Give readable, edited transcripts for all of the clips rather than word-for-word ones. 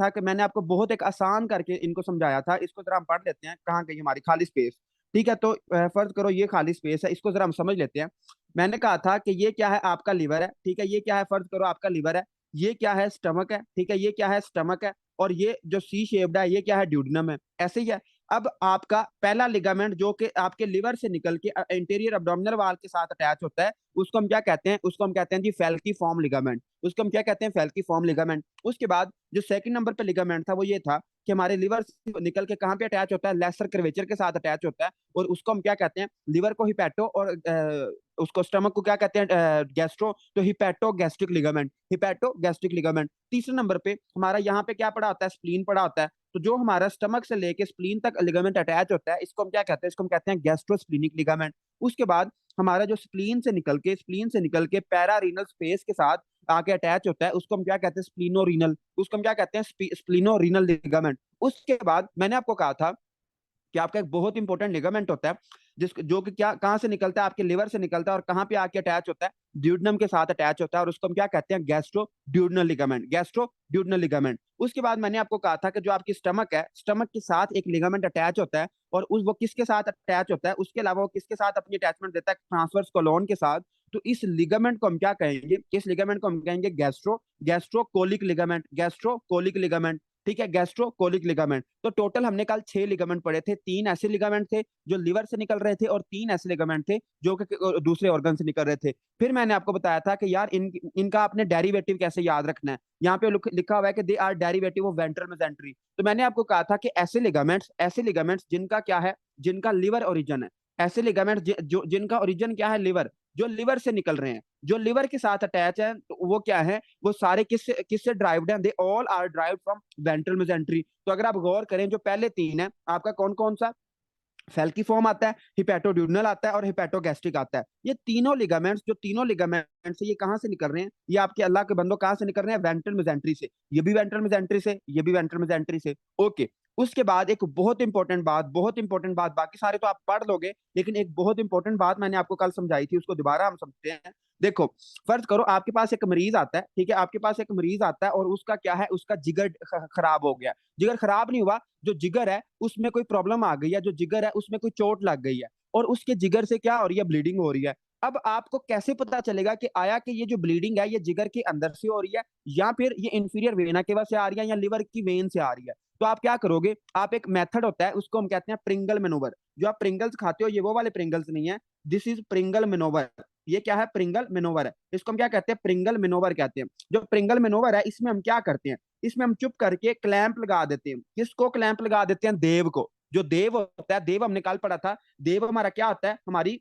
था कि मैंने आपको बहुत एक आसान करके इनको समझाया था, इसको जरा हम पढ़ लेते हैं, कहाँ गई हमारी खाली स्पेस। ठीक है, तो फर्ज करो ये खाली स्पेस है, इसको जरा हम समझ लेते हैं। मैंने कहा था कि ये क्या है, आपका लीवर है। ठीक है, ये क्या है, फर्ज करो आपका लीवर है। ये क्या है, स्टमक है। ठीक है, ये क्या है, स्टमक है। और ये जो सी शेप्ड है, ये क्या है, ड्यूडेनम है। ऐसे ही है। अब आपका पहला लिगामेंट जो कि आपके लिवर से निकल के इंटीरियर अब्डोमिनल वाल के साथ अटैच होता है, उसको हम क्या कहते हैं, उसको हम कहते हैं जी फैल्की फॉर्म लिगामेंट। उसको हम क्या कहते हैं, फैल्की फॉर्म लिगामेंट। उसके बाद जो सेकंड नंबर पे लिगामेंट था वो ये था कि हमारे लिवर से निकल के कहाँ पे अटैच होता है, लेसर कर्वेचर के साथ अटैच होता है, और उसको हम क्या कहते हैं, लिवर को हिपैटो, और उसको स्टमक को क्या कहते हैं, गैस्ट्रो। तो hepato gastric ligament, hepato gastric ligament. तीसरे नंबर पे हमारा यहाँ पे क्या पड़ा होता है, स्प्लीन पड़ा होता है। तो जो हमारा स्टमक से लेके स्प्लीन तक लिगामेंट अटैच होता है, इसको हम क्या कहते हैं, इसको हम कहते हैं गैस्ट्रोस्प्लीनिक लिगामेंट। उसके बाद हमारा जो स्प्लीन से निकल के पैरारीनल स्पेस के साथ आके अटैच होता है, उसको हम क्या कहते हैं, स्प्लीनोरीनल। उसको हम क्या कहते हैं, स्प्लीनोरीनल लिगामेंट। उसके बाद मैंने आपको कहा था कि आपका एक बहुत इंपॉर्टेंट लिगामेंट होता है, जिस जो कि क्या कहाँ से निकलता है, आपके लिवर से निकलता है, और कहाँ पे आके अटैच होता है, ड्यूडनम के साथ अटैच होता है, और उसको हम क्या कहते हैं, gastro duodenal ligament, gastro duodenal ligament. उसके बाद मैंने आपको कहा था कि जो आपकी स्टमक है, स्टमक के साथ एक लिगामेंट अटैच होता है, और उस वो किसके साथ अटैच होता है, उसके अलावा वो किसके साथ अपनी अटैचमेंट देता है, ट्रांसवर्स कोलोन के साथ। तो इस लिगामेंट को हम क्या कहेंगे, इस लिगामेंट को हम कहेंगे गैस्ट्रोकोलिक लिगामेंट, गैस्ट्रोकोलिक लिगामेंट। ठीक है, गैस्ट्रोकोलिक लिगामेंट। तो टोटल हमने कल 6 लिगामेंट पढ़े थे। 3 ऐसे लिगामेंट थे जो लिवर से निकल रहे थे, और 3 ऐसे लिगामेंट थे जो कि दूसरे ऑर्गन से निकल रहे थे। फिर मैंने आपको बताया था कि यार इनका आपने डेरिवेटिव कैसे याद रखना है। यहाँ पे लिखा हुआ है कि they are derivative of ventral mesentery. तो मैंने आपको कहा था कि ऐसे लिगामेंट्स जिनका क्या है, जिनका लिवर ओरिजिन है, ऐसे लिगामेंट्स जो जिनका ओरिजिन क्या है, लिवर, जो लिवर से निकल रहे हैं, जो लिवर के साथ अटैच है, तो वो क्या है, वो सारे किससे किससे ड्राइव्ड हैं, they all are derived from ventral mesentery. तो अगर आप गौर करें, जो पहले 3 है आपका कौन कौन सा, फैल्कीफॉर्म आता है, हिपैटोड्यूडनल आता है, और हिपैटोगैस्ट्रिक आता है। ये तीनों लिगामेंट्स, जो तीनों लिगामेंट्स है, ये कहाँ से निकल रहे हैं, ये आपके अल्लाह के बंदो कहाँ से निकल रहे हैं, वेंट्रल मेसेंट्री से। ये भी वेंट्रल मेसेंट्री से, ये भी वेंट्रल मेसेंट्री से। ओके। उसके बाद एक बहुत इंपॉर्टेंट बात, बाकी सारे तो आप पढ़ लोगे, लेकिन एक बहुत इंपॉर्टेंट बात मैंने आपको कल समझाई थी, उसको दोबारा हम समझते हैं। देखो, फर्ज करो आपके पास एक मरीज आता है। ठीक है, आपके पास एक मरीज आता है, और उसका क्या है, उसका जिगर खराब हो गया। जिगर खराब नहीं हुआ, जो जिगर है उसमें कोई प्रॉब्लम आ गई है, जो जिगर है उसमें कोई चोट लग गई है, और उसके जिगर से क्या हो रही है, ब्लीडिंग हो रही है। अब आपको कैसे पता चलेगा कि आया कि ये जो ब्लीडिंग है, ये जिगर के अंदर से हो रही है, या फिर ये इंफीरियर वेना केवा से आ रही है, या लिवर की वेन से आ रही है। तो आप क्या करोगे, आप एक मेथड होता है, उसको हम कहते हैं प्रिंगल मेनोवर। जो आप प्रिंगल्स खाते हो, ये वो वाले प्रिंगल्स नहीं है, दिस इज प्रिंगल मेनोवर। ये क्या है, प्रिंगल मेनोवर है। इसको हम क्या कहते हैं, प्रिंगल मेनोवर कहते हैं। जो प्रिंगल मेनोवर है, इसमें हम क्या करते हैं, इसमें हम चुप करके क्लैंप लगा देते हैं। किसको क्लैंप लगा देते हैं, देव को। जो देव होता है, देव हमने कल पढ़ा था, देव हमारा क्या होता है, हमारी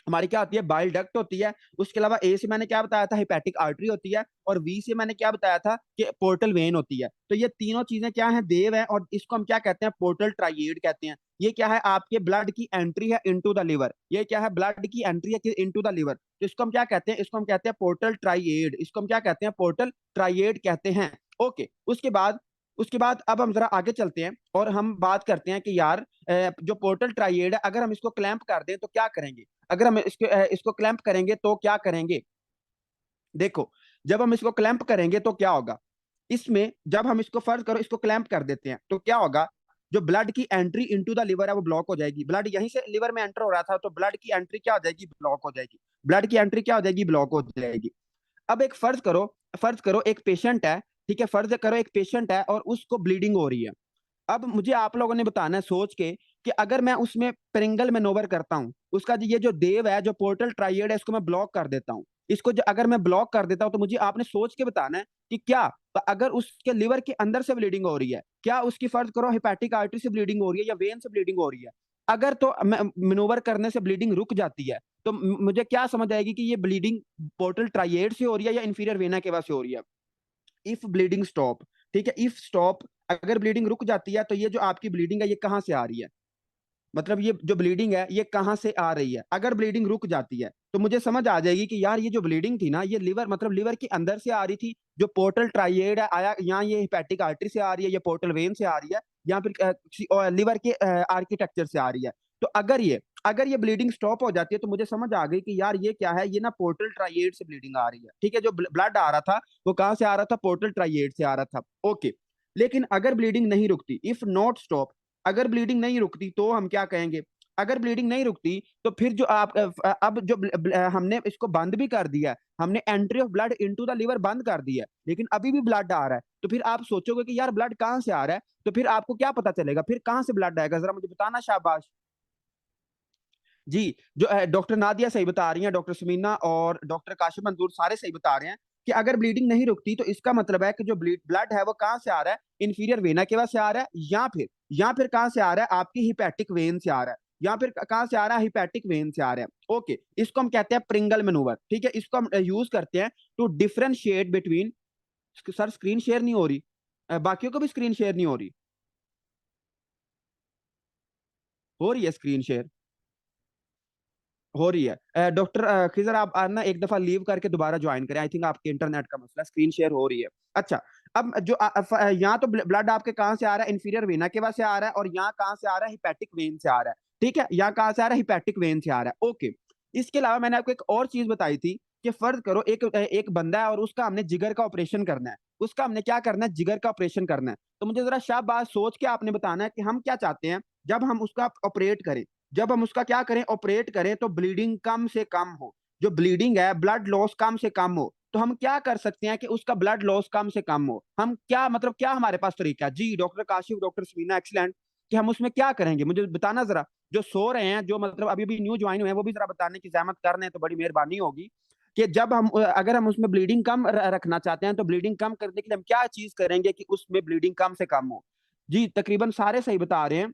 हमारी क्या होती है, बाइल डक्ट होती है। उसके अलावा ए से मैंने क्या बताया था, हिपैटिक आर्टरी होती है, और वी से मैंने क्या बताया था कि पोर्टल वेन होती है। तो ये तीनों चीजें क्या है, देव है, और इसको हम क्या कहते हैं, पोर्टल ट्राइएड कहते हैं। ये क्या है, आपके ब्लड की एंट्री है इनटू द लिवर। ये क्या है, ब्लड की एंट्री है इनटू द लिवर। तो इसको हम क्या कहते हैं, इसको हम कहते हैं पोर्टल ट्राइएड। इसको हम क्या कहते हैं, पोर्टल ट्राइएड कहते हैं। ओके। उसके बाद अब हम जरा आगे चलते हैं, और हम बात करते हैं कि यार जो पोर्टल ट्राइएड है, अगर हम इसको क्लैंप कर दें तो क्या करेंगे। अगर हम इसको क्लैंप करेंगे तो क्या करेंगे। देखो, जब हम इसको क्लैंप करेंगे तो क्या होगा, इसमें जब हम इसको फर्ज करो, इसको क्लैंप कर देते हैं, तो क्या होगा, जो ब्लड की एंट्री इनटू द लिवर है वो ब्लॉक हो जाएगी। ब्लड यहीं से लिवर में एंटर हो रहा था, तो ब्लड की एंट्री क्या हो जाएगी, ब्लॉक हो जाएगी। ब्लड की एंट्री क्या हो जाएगी, ब्लॉक हो जाएगी। अब एक फर्ज करो एक पेशेंट है। ठीक है, फर्ज करो एक पेशेंट है, और उसको ब्लीडिंग हो रही है। अब मुझे आप लोगों ने बताना है सोच के कि अगर मैं उसमें प्रिंगल मेनोवर करता हूं, उसका ये जो देव है, जो पोर्टल ट्राइएड है, इसको मैं ब्लॉक कर देता हूं। इसको अगर मैं ब्लॉक कर देता हूं, तो मुझे आपने सोच के बताना है कि क्या, तो अगर उसके लिवर के अंदर से ब्लीडिंग हो रही है, क्या उसकी फर्ज करो हिपैटिक आर्टरी से ब्लीडिंग हो रही है, या वेन से ब्लीडिंग हो रही है। अगर तो मेनोवर करने से ब्लीडिंग रुक जाती है, तो मुझे क्या समझ आएगी कि ये ब्लीडिंग पोर्टल ट्राइएड से हो रही है, या इंफीरियर वेना केवा से हो रही है। इफ ब्लीडिंग स्टॉप, ठीक है, इफ स्टॉप, अगर ब्लीडिंग रुक जाती है, तो ये जो आपकी ब्लीडिंग है, ये कहां से आ रही है, मतलब ये जो ब्लीडिंग है, ये कहां से आ रही है। अगर ब्लीडिंग रुक जाती है, तो मुझे समझ आ जाएगी कि यार ये जो ब्लीडिंग थी ना, ये लिवर, मतलब लिवर के अंदर से आ रही थी, जो पोर्टल ट्राइएड है आया, यहाँ ये हिपैटिक आर्टरी से आ रही है, ये पोर्टल वेन से आ रही है, या फिर लिवर के आर्किटेक्चर से आ रही है। तो अगर ये ब्लीडिंग स्टॉप हो जाती है, तो मुझे समझ आ गई कि यार ये क्या है, ये ना पोर्टल ट्राइएड से ब्लीडिंग आ रही है। ठीक है, जो ब्लड आ रहा था वो कहां से आ रहा था, पोर्टल ट्राइएड से आ रहा था। ओके। लेकिन अगर ब्लीडिंग नहीं रुकती, इफ नॉट स्टॉप, अगर ब्लीडिंग नहीं रुकती तो हम क्या कहेंगे? अगर ब्लीडिंग नहीं रुकती तो फिर जो आप अब जो हमने इसको बंद भी कर दिया है, हमने entry of blood into the liver बंद कर दिया है, लेकिन अभी भी ब्लड आ रहा है, तो फिर आप सोचोगे कि यार ब्लड कहाँ से आ रहा है? तो फिर आपको क्या पता चलेगा, फिर कहाँ से ब्लड आएगा? जरा मुझे बताना शाबाश। जी, जो डॉक्टर नादिया सही बता रही हैं, डॉक्टर समीना और डॉक्टर काशिफ मंजूर सारे सही बता रहे हैं कि अगर ब्लीडिंग नहीं रुकती तो इसका मतलब है कि जो ब्लड है वो कहाँ से आ रहा है? इंफीरियर वेना केवा से आ रहा है, या फिर कहाँ से आ रहा है? आपकी हिपैटिक वेन से आ रहा है, या फिर कहाँ से आ रहा है? हिपैटिक वेन से आ रहा है। ओके, इसको हम कहते हैं प्रिंगल मैनूवर, ठीक है? इसको हम यूज करते हैं to differentiate between. Sir screen share नहीं हो रही, बाकियों को भी स्क्रीन शेयर नहीं हो रही है स्क्रीन शेयर? हो रही है। डॉक्टर खिजर आप ना एक दफा लीव करके दोबारा ज्वाइन करें, आई थिंक आपके इंटरनेट का मसला, स्क्रीन शेयर हो रही है। अच्छा, अब जो यहाँ तो ब्लड आपके कहाँ से आ रहा है? इंफीरियर वेना के से आ रहा है, और यहाँ कहाँ से आ रहा है? हिपैटिक वेन से आ रहा है, ठीक है? यहाँ कहाँ से आ रहा है? हिपैटिक वेन से आ रहा है। ओके, इसके अलावा मैंने आपको एक और चीज बताई थी कि फर्ज करो एक एक बंदा है और उसका हमने जिगर का ऑपरेशन करना है, उसका हमने क्या करना है? जिगर का ऑपरेशन करना है। तो मुझे जरा शाबाश सोच के आपने बताना है कि हम क्या चाहते हैं जब हम उसका ऑपरेट करें, जब हम उसका क्या करें? ऑपरेट करें, तो ब्लीडिंग कम से कम हो, जो ब्लीडिंग है, ब्लड लॉस कम से कम हो। तो हम क्या कर सकते हैं कि उसका ब्लड लॉस कम से कम हो? हम क्या मतलब क्या हमारे पास तरीका है? जी doctor Kashif, doctor Samina, excellent, कि हम उसमें क्या करेंगे? मुझे बताना जरा। जो सो रहे हैं, जो मतलब अभी अभी न्यू ज्वाइन हुए हैं, वो भी जरा बताने की जहमत कर रहे हैं तो बड़ी मेहरबानी होगी कि जब हम अगर हम उसमें ब्लीडिंग कम रखना चाहते हैं तो ब्लीडिंग कम करने के लिए हम क्या चीज करेंगे कि उसमें ब्लीडिंग कम से कम हो? जी तकरीबन सारे सही बता रहे हैं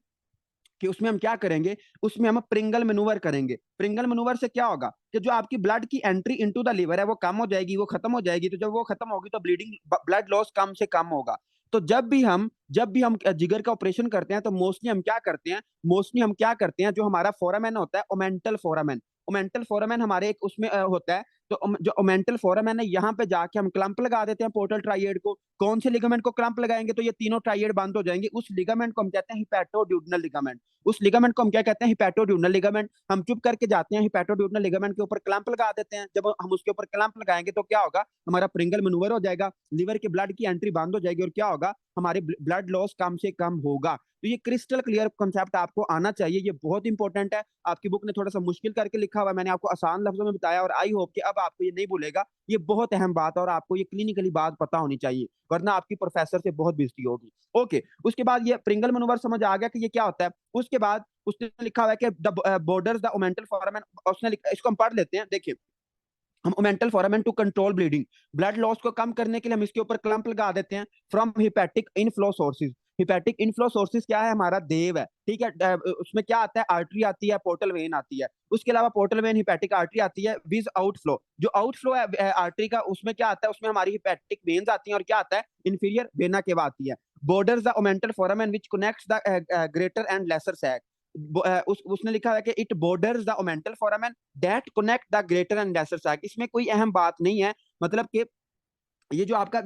कि उसमें हम क्या करेंगे? उसमें हम प्रिंगल मैनूवर करेंगे। प्रिंगल मैनूवर से क्या होगा कि जो आपकी ब्लड की एंट्री इनटू द लिवर है वो कम हो जाएगी, वो खत्म हो जाएगी। तो जब वो खत्म होगी तो ब्लड लॉस कम से कम होगा। तो जब भी हम जिगर का ऑपरेशन करते हैं तो मोस्टली हम क्या करते हैं, जो हमारा फोरामेन होता है, ओमेंटल फोरामेन हमारे एक उसमें होता है। तो जो ओमेंटल फोरामेन है, यहाँ पे जाके हम क्लंप लगा देते हैं पोर्टल ट्राइएड को। कौन से लिगामेंट को क्लंप लगाएंगे तो ये तीनों ट्राइएड बंद हो जाएंगे? उस लिगामेंट को हम कहते हैं हिपैटोड्यूडनल लिगामेंट। उस लिगामेंट को हम क्या कहते हैं? हिपैटोड्यूडनल लिगामेंट। हम चुप करके जाते हैं, हिपैटोड्यूडनल लिगामेंट के ऊपर क्लंप लगा देते हैं। जब हम उसके ऊपर क्लंप लगाएंगे तो क्या होगा? हमारा प्रिंगल मैनूवर हो जाएगा, लिवर के ब्लड की एंट्री बंद हो जाएगी, और क्या होगा? हमारे ब्लड लॉस कम से कम होगा। तो ये क्रिस्टल क्लियर कॉन्सेप्ट आपको आना चाहिए, ये बहुत इंपॉर्टेंट है। आपकी बुक ने थोड़ा सा मुश्किल करके लिखा हुआ है, मैंने आपको आसान लफ्जों में बताया, और आई होप कि अब आपको ये नहीं भूलेगा। ये बहुत अहम बात है और आपको ये क्लिनिकली बात पता होनी चाहिए, वरना आपकी प्रोफेसर से बहुत बेइज्जती होगी। ओके, उसके बाद ये प्रिंगल मनोवर समझ आ गया कि ये क्या होता है। उसके बाद उसने लिखा हुआ है कि the borders the omental foramen, इसको हम पढ़ लेते हैं। देखिए, हम omental foramen to control bleeding, blood loss को कम करने के लिए हम इसके ऊपर क्लंप लगा देते हैं from hepatic inflow sources. Hepatic inflow sources क्या है? हमारा देव है, ठीक है? उसमें क्या आता है? आर्टरी आती है, पोर्टल वेन आती है। उसके अलावा पोर्टल वेन, हिपैटिक आर्टरी आती है विज आउटफ्लो। जो आउटफ्लो है आर्टरी का, उसमें क्या आता है? उसमें हमारी हिपैटिक वेन्स आती हैं, और क्या आता है? इंफीरियर वेना केवा आती है। Borders the omental foramen which connects the greater and lesser sac. उसने लिखा है कि it borders the omental foramen that connect the greater and lesser sac. इसमें कोई अहम बात नहीं है, मतलब कि ये जो आपका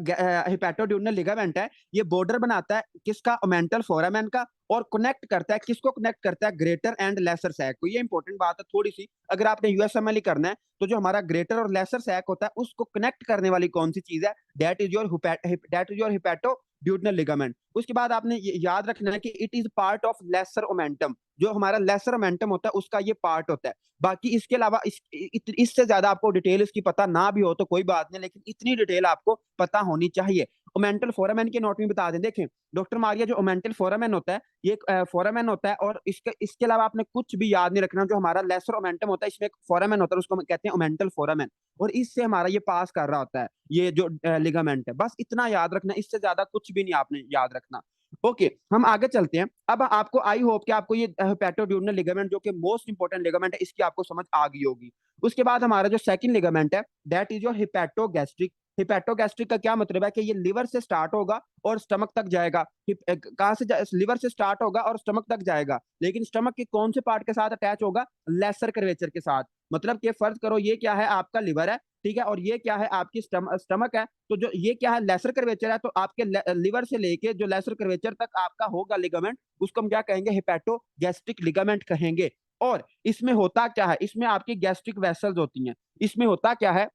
हिपैटोड्यूडनल लिगामेंट है, ये बॉर्डर बनाता है किसका? ओमेंटल फोरामेन का। और कनेक्ट करता है किसको? कनेक्ट करता है ग्रेटर एंड लेसर सैक को। ये इंपॉर्टेंट बात है थोड़ी सी, अगर आपने यूएसएमएल करना है तो जो हमारा ग्रेटर और लेसर सैक होता है उसको कनेक्ट करने वाली कौन सी चीज है? That is your hepatoduodenal ligament. उसके बाद आपने याद रखना है कि it is part of lesser omentum. जो हमारा लेसर ओमेंटम होता है उसका ये पार्ट होता है। बाकी इसके अलावा इससे ज्यादा आपको डिटेल इसकी पता ना भी हो तो कोई बात नहीं, लेकिन इतनी डिटेल आपको पता होनी चाहिए। ओमेंटल फोरामेन के नोट में बता दें, देखें डॉक्टर मारिया, जो ओमेंटल फोरामेन होता है ये एक फोरामेन होता है, और इसके अलावा आपने कुछ भी याद नहीं रखना। जो हमारा लेसर ओमेंटम होता है, इसमें एक फोरामेन होता है, उसको हम कहते हैं ओमेंटल फोरामेन, और इससे हमारा ये पास कर रहा होता है, ये जो लिगामेंट है। बस इतना याद रखना, इससे ज्यादा कुछ भी नहीं आपने याद रखना। ओके, हम आगे चलते हैं। अब आपको आई होप कि आपको ये हेपेटोड्यूडनल लिगामेंट, जो कि मोस्ट इंपोर्टेंट लिगामेंट है, इसकी आपको समझ आ गई होगी। उसके बाद हमारा जो सेकंड लिगामेंट है, दैट इज योर हिपैटोगैस्ट्रिक। हिपैटोगैस्ट्रिक का क्या मतलब है कि ये लिवर से स्टार्ट होगा और स्टमक तक जाएगा। कहां से लिवर से स्टार्ट होगा और स्टमक तक जाएगा, लेकिन स्टमक के कौन से पार्ट के साथ अटैच होगा? लेसर कर्वेचर के साथ। मतलब कि फर्ज करो ये क्या है? आपका लिवर है, ठीक है, और ये क्या है? आपकी स्टमक है। तो जो ये क्या है? लेसर कर्वेचर है। तो आपके लिवर से लेके जो लेसर कर्वेचर तक आपका होगा लिगामेंट, उसको हम क्या कहेंगे? हिपैटोगैस्ट्रिक लिगामेंट कहेंगे। और इसमें होता क्या है? इसमें आपकी गैस्ट्रिक वेसल्स होती हैं। इसमें होता क्या है?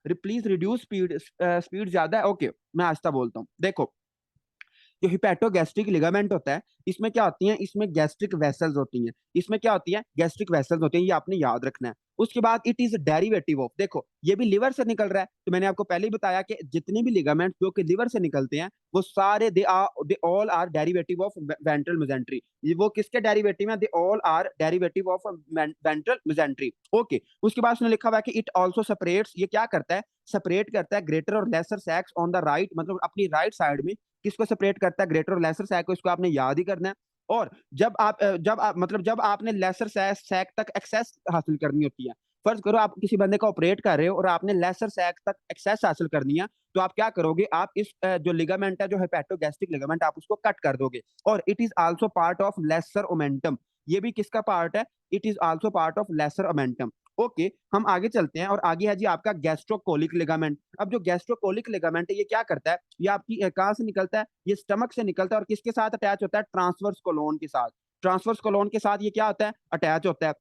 प्लीज रिड्यूस स्पीड, स्पीड ज्यादा है। ओके, मैं आहिस्ता बोलता हूँ। देखो, जो हिपैटोगैस्ट्रिक लिगामेंट होता है, इसमें क्या होती है, इसमें गैस्ट्रिक वेसल्स होती हैं, इसमें क्या होती है, गैस्ट्रिक वेसल्स होती हैं, ये आपने याद रखना है। उसके बाद इट इज डेरिवेटिव ऑफ, देखो ये भी लिवर से निकल रहा है, तो मैंने आपको पहले ही बताया कि जितने भी लिगामेंट जो कि लिवर से निकलते हैं वो सारे they all are derivative of ventral mesentery. वो किसके डेरिवेटिव है, they all are derivative of ventral mesentery. Okay, उसके बाद उसने लिखा हुआ है कि इट आल्सो सेपरेट्स, ये क्या करता है, सेपरेट करता है ग्रेटर और laser sacs on the right, मतलब अपनी राइट साइड में किसको सेपरेट करता है, ग्रेटर और लेसर सैक को, इसको आपने याद ही करना है। और जब आपने लेसर सैक तक एक्सेस हासिल करनी होती है, फर्ज करो आप किसी बंदे का ऑपरेट कर रहे हो और आपने लेसर सैक तक एक्सेस हासिल करनी है, तो आप क्या करोगे, आप इस जो लिगामेंट है, जो हेपेटोगैस्ट्रिक लिगामेंट, आप उसको कट कर दोगे। और it is also part of lesser omentum, ये भी किसका पार्ट है, it is also part of lesser omentum. Okay, हम आगे चलते हैं और आगे है जी आपका गैस्ट्रोकोलिक लिगामेंट। अब जो गैस्ट्रोकोलिक लिगामेंट है, ये क्या करता है, ये आपकी कहाँ से निकलता है, ये स्टमक से निकलता है और किसके साथ अटैच होता है, ट्रांसवर्स कोलोन के साथ। ट्रांसवर्स कोलोन के साथ ये क्या होता है, अटैच होता है।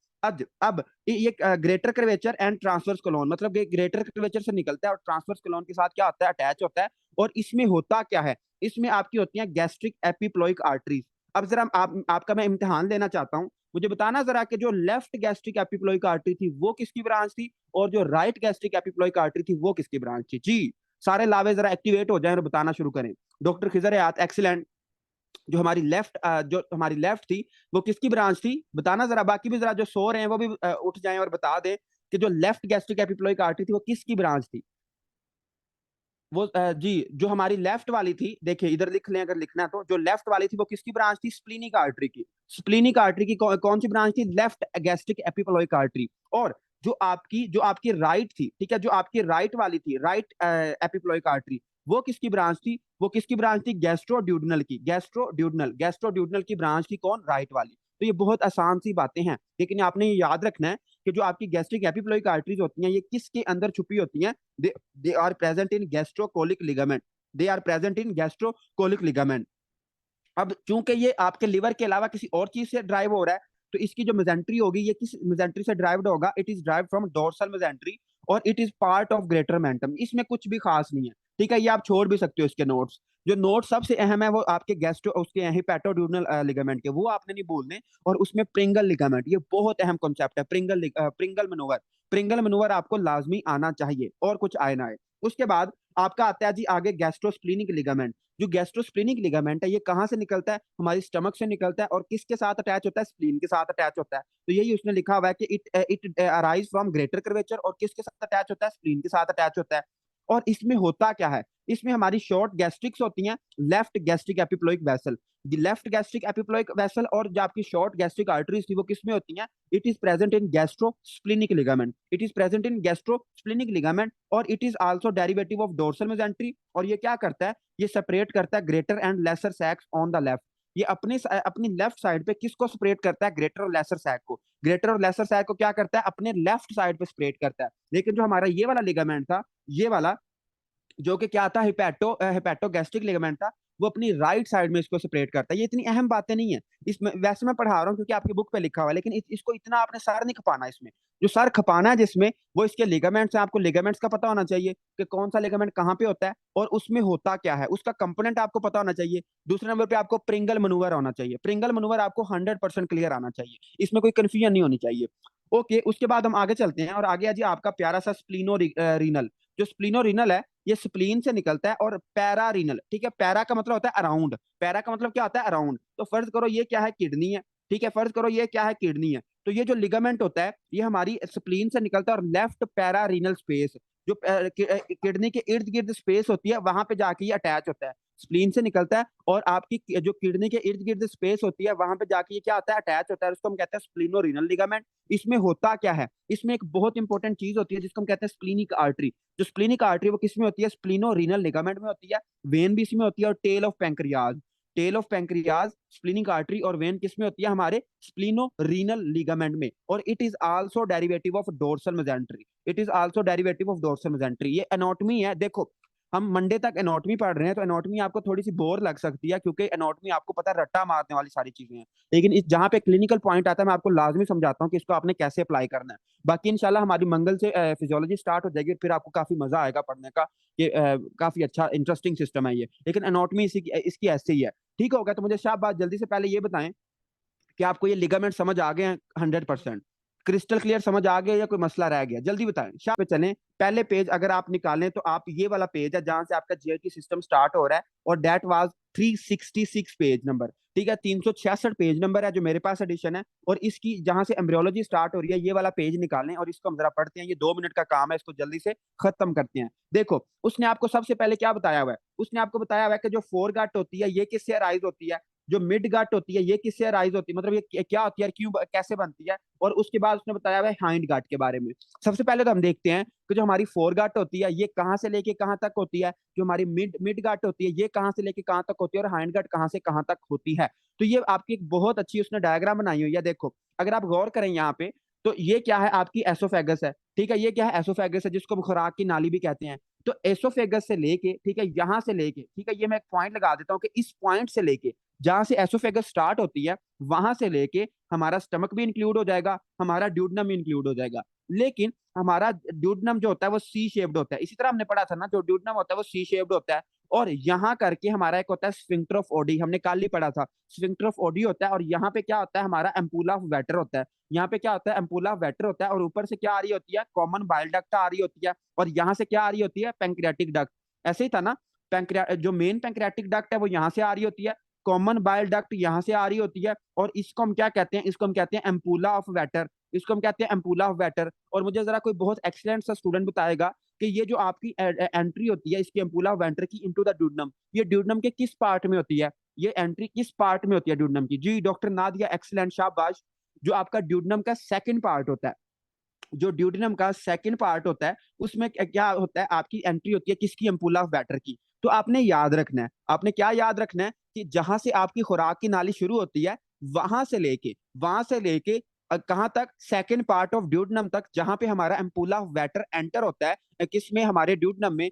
अब ये greater curvature and transverse colon, मतलब ये ग्रेटर कर्वेचर से निकलता है और ट्रांसवर्स कोलोन के साथ क्या होता है, अटैच होता है। और इसमें होता क्या है, इसमें आपकी होती है गैस्ट्रिक एपिप्लोइक आर्टरीज। अब जरा आपका मैं इम्तिहान लेना चाहता हूँ, मुझे बताना जरा कि जो लेफ्ट गैस्ट्रिक एपिप्लोइक आर्टरी थी वो किसकी ब्रांच थी, और जो राइट गैस्ट्रिक एपिप्लोइक आर्टरी थी वो किसकी ब्रांच थी। जी, सारे लावे जरा एक्टिवेट हो जाएं और बताना शुरू करें। डॉक्टर खिजर हयात, एक्सीलेंट। जो हमारी लेफ्ट थी वो किसकी ब्रांच थी, बताना जरा। बाकी भी जरा जो सो रहे हैं वो भी उठ जाएं और बता दें कि जो लेफ्ट गैस्ट्रिक एपिप्लोइक आर्टरी थी वो किसकी ब्रांच थी। वो जी, जो हमारी लेफ्ट वाली थी, देखिए इधर लिख लें अगर लिखना है तो, जो लेफ्ट वाली थी वो किसकी ब्रांच थी, स्प्लीनिक आर्टरी की। स्प्लीनिक आर्टरी की कौन सी ब्रांच थी, लेफ्ट गैस्ट्रिक एपिप्लोइक आर्टरी। और जो आपकी राइट थी, ठीक है, जो आपकी राइट वाली थी, राइट एपिप्लोइक आर्टरी, वो किसकी ब्रांच थी, वो किसकी ब्रांच थी, गैस्ट्रोड्यूडनल की। गैस्ट्रोड्यूडनल की ब्रांच थी कौन, राइट वाली। तो ये बहुत आसान सी बातें हैं, लेकिन आपने ये याद रखना है कि जो आपकी गैस्ट्रिक एपिप्लोइक आर्टरीज होती हैं, ये किसके अंदर छुपी होती हैं, they are present in gastrocolic ligament, they are present in gastrocolic ligament। अब चूंकि ये आपके लिवर के अलावा किसी और चीज से ड्राइव हो रहा है, तो इसकी जो मेजेंट्री होगी ये किस मेजेंट्री से ड्राइव्ड होगा, it is drive from dorsal mesentery और it is part of greater omentum. इसमें कुछ भी खास नहीं है, ठीक है, ये आप छोड़ भी सकते हो इसके नोट्स। जो नोट सबसे अहम है वो आपके गैस्ट्रो उसके हिपैटोड्यूडनल लिगामेंट के, वो आपने नहीं भूलने। और उसमें प्रिंगल लिगामेंट, ये बहुत अहम कॉन्सेप्ट है, प्रिंगल मनोवर। प्रिंगल मनोवर आपको लाजमी आना चाहिए, और कुछ आए ना आए। उसके बाद आपका आता है जी आगे गैस्ट्रोस्प्लीनिक लिगामेंट। जो गैस्ट्रोस्प्लीनिक लिगामेंट है ये कहाँ से निकलता है, हमारी स्टमक से निकलता है और किसके साथ अटैच होता है, स्प्लीन के साथ अटैच होता है। तो यही उसने लिखा हुआ है कि it arise from greater curvature, और किसके साथ अटैच होता है, स्प्लीन के साथ अटैच होता है। और इसमें होता क्या है, इसमें हमारी शॉर्ट गैस्ट्रिक्स होती हैं, left gastric epiploic vessel. Left gastric epiploic vessel और जो आपकी शॉर्ट गैस्ट्रिक आर्टरीज थी वो किसमें होती हैं, it is present in gastrosplenic ligament, it is present in gastrosplenic ligament. और it is also derivative of dorsal mesentery. और ये क्या करता है, ये सेपरेट करता है greater and lesser sacs on the left. ये अपनी लेफ्ट साइड पे किसको सेपरेट करता है, ग्रेटर और लेसर सैक को। ग्रेटर और लेसर सैक को क्या करता है, अपने लेफ्ट साइड पे सेपरेट करता है। लेकिन जो हमारा ये वाला लिगामेंट था, ये वाला जो कि क्या था, हिपैटोगैस्ट्रिक लिगामेंट था, वो अपनी राइट साइड में इसको सेपरेट करता है। ये इतनी अहम बातें नहीं है इसमें, वैसे मैं पढ़ा रहा हूँ क्योंकि आपकी बुक पे लिखा हुआ है, लेकिन इसको इतना आपने सर नहीं खपाना इसमें। जो सर खपाना है जिसमें, वो इसके लिगामेंट्स है। आपको लिगामेंट्स का पता होना चाहिए कि कौन सा लिगामेंट कहाँ पे होता है और उसमें होता क्या है, उसका कंपोनेंट आपको पता होना चाहिए। दूसरे नंबर पे आपको प्रिंगल मनूवर होना चाहिए, प्रिंगल मनूवर आपको 100% क्लियर आना चाहिए, इसमें कोई कंफ्यूजन नहीं होनी चाहिए। ओके, उसके बाद हम आगे चलते हैं और आगे है जी आपका प्यारा सा स्प्लीनो रीनल। जो स्प्लीनो रीनल है ये स्प्लीन से निकलता है, और पैरा रीनल, ठीक है, पैरा का मतलब होता है अराउंड, पैरा का मतलब क्या होता है, अराउंड। तो फर्ज करो ये क्या है, किडनी है, ठीक है, फर्ज करो ये क्या है, किडनी है। तो ये जो लिगामेंट होता है ये हमारी स्प्लीन से निकलता है, और लेफ्ट पैरा रीनल स्पेस, जो किडनी के इर्द गिर्द स्पेस होती है वहां पे जाके ये अटैच होता है। स्प्लीन से निकलता है और आपकी जो किडनी के इर्द गिर्द स्पेस होती है वहां पे जाके ये क्या होता है, अटैच होता है। उसको हम कहते हैं स्प्लीनो रीनल लिगामेंट। इसमें होता क्या है, इसमें एक बहुत इंपॉर्टेंट चीज होती है जिसको हम कहते हैं स्प्लीनिक आर्टरी। जो स्प्लीनिक आर्टरी वो किसमें होती है, स्प्लीनो रीनल लिगामेंट में होती है। वेन भी इसमें होती है, और tail of pancreas, tail of pancreas, splenic artery और वेन किसमें होती है, हमारे स्प्लीनो रीनल लिगामेंट में। और it is also derivative of dorsal mesentery, it is also derivative of dorsal mesentery. ये एनाटॉमी है, देखो हम मंडे तक एनाटॉमी पढ़ रहे हैं, तो एनाटॉमी आपको थोड़ी सी बोर लग सकती है, क्योंकि एनाटॉमी आपको पता है रट्टा मारने वाली सारी चीजें हैं। लेकिन इस जहाँ पे क्लिनिकल पॉइंट आता है, मैं आपको लाजमी समझाता हूँ कि इसको आपने कैसे अप्लाई करना है। बाकी इंशाल्लाह हमारी मंगल से फिजियोलॉजी स्टार्ट हो जाएगी, फिर आपको काफी मजा आएगा पढ़ने का, कि काफी अच्छा इंटरेस्टिंग सिस्टम है ये। लेकिन एनाटॉमी इसकी ऐसे ही है। ठीक हो गया, तो मुझे शाबाश, जल्दी से पहले ये बताएं कि आपको ये लिगामेंट समझ आ गए हैं 100%? क्रिस्टल क्लियर समझ आ गया या कोई मसला रह गया? जल्दी बताएं। शाह पे चलें। पहले पेज अगर आप निकालें तो आप ये वाला पेज है जहां से आपका जीआईटी सिस्टम स्टार्ट हो रहा है, और डेट वाज 366 पेज नंबर। ठीक है, 366 पेज नंबर है जो मेरे पास एडिशन है। और इसकी जहां से एम्ब्रियोलॉजी स्टार्ट हो रही है, ये वाला पेज निकालें और इसको हम जरा पढ़ते हैं। ये 2 मिनट का काम है, इसको जल्दी से खत्म करते हैं। देखो, उसने आपको सबसे पहले क्या बताया हुआ है? उसने आपको बताया हुआ है कि जो फोर गट होती है ये किससे अराइज होती है, जो मिड गट होती है ये किससे अराइज होती है, मतलब ये क्या होती है, क्यों, कैसे बनती है। और उसके बाद उसने बताया हुआ है हाइंड गट के बारे में। सबसे पहले तो हम देखते हैं कि जो हमारी फोर गट होती है ये कहाँ से लेके कहाँ तक होती है, जो हमारी मिड मिड गट होती है ये कहाँ से लेके कहाँ तक होती है, और हाइंड गट कहाँ से कहाँ तक होती है। तो ये आपकी एक बहुत अच्छी उसने डायग्राम बनाई हुई है। देखो, अगर आप गौर करें यहाँ पे, तो ये क्या है, आपकी एसोफेगस है। ठीक है, ये क्या है, एसोफेगस है, जिसको हम खुराक की नाली भी कहते हैं। तो एसोफेगस से लेके, ठीक है, यहां से लेके, ठीक है, ये मैं एक पॉइंट लगा देता हूँ कि इस पॉइंट से लेके जहां से एसोफेगस स्टार्ट होती है, वहां से लेके हमारा स्टमक भी इंक्लूड हो जाएगा, हमारा ड्यूडनम भी इंक्लूड हो जाएगा। लेकिन हमारा ड्यूडनम जो होता है वो सी शेप्ड होता है। इसी तरह हमने पढ़ा था ना, जो ड्यूडनम होता है वो सी शेप्ड होता है। और यहाँ करके हमारा एक होता है स्फिंक्टर ऑफ ओडी, हमने कल ही पढ़ा था। स्फिंक्टर ऑफ ओडी होता है, और यहाँ पे क्या होता है, हमारा एम्पूला ऑफ वेटर होता है। यहाँ पे क्या होता है, एम्पूला ऑफ वेटर होता है, और ऊपर से क्या आ रही होती है, कॉमन बाइल डक्ट आ रही होती है। और यहाँ से क्या आ रही होती है, पैंक्रियाटिक डक्ट। ऐसे ही था ना, पैंक्रिया जो मेन पैंक्रियाटिक डक्ट है वो यहाँ से आ रही होती है, कॉमन बाइल डक्ट यहाँ से आ रही होती है। और इसको हम क्या कहते हैं, इसको हम कहते हैं एम्पूला ऑफ वेटर। इसको हम कहते हैं एम्पूला ऑफ वेटर। और मुझे जरा कोई बहुत एक्सीलेंट सा स्टूडेंट बताएगा कि ये जो आपकी एंट्री होती है इसकी एम्पूला ऑफ वेटर की इनटू द ड्यूडनम, ये ड्यूडनम के किस पार्ट में होती है, ये एंट्री किस पार्ट में होती है ड्यूडनम की? जी डॉक्टर नादिया, एक्सीलेंट, शाबाश। जो आपका ड्यूडनम का सेकंड पार्ट होता है, जो ड्यूडेनम का सेकंड पार्ट होता है, उसमें क्या होता है, आपकी एंट्री होती है किसकी, एम्पूला ऑफ वेटर की। तो आपने याद रखना है, आपने क्या याद रखना है, कि जहां से आपकी खुराक की नाली शुरू होती है, वहां से लेके कहां तक, सेकंड पार्ट ऑफ ड्यूडेनम तक, जहां पे हमारा एम्पूला ऑफ वेटर एंटर होता है, किसमें, हमारे ड्यूडेनम में।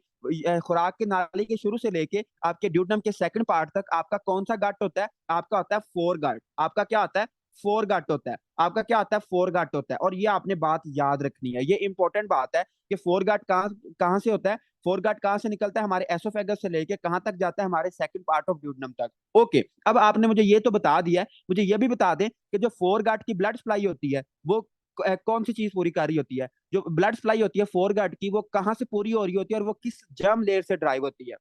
खुराक की नाली के शुरू से लेके आपके ड्यूडेनम के सेकंड पार्ट तक आपका कौन सा गट होता है, आपका होता है फोर गट। आपका क्या होता है, फोर गट होता है। आपका क्या आता है, फोर गट होता है। और ये आपने बात याद रखनी है, ये इंपॉर्टेंट बात है कि फोर गट कहाँ कहाँ से होता है। फोर गट कहाँ से निकलता है, हमारे एसोफेगस से लेके कहाँ तक जाता है, हमारे सेकंड पार्ट ऑफ ड्यूडेनम तक। ओके, अब आपने मुझे ये तो बता दिया है, मुझे ये भी बता दें कि जो फोर गट की ब्लड सप्लाई होती है वो कौन सी चीज पूरी कर रही होती है। जो ब्लड सप्लाई होती है फोर गट की, वो कहाँ से पूरी हो रही होती है, और वो किस जर्म लेयर से ड्राइव होती है?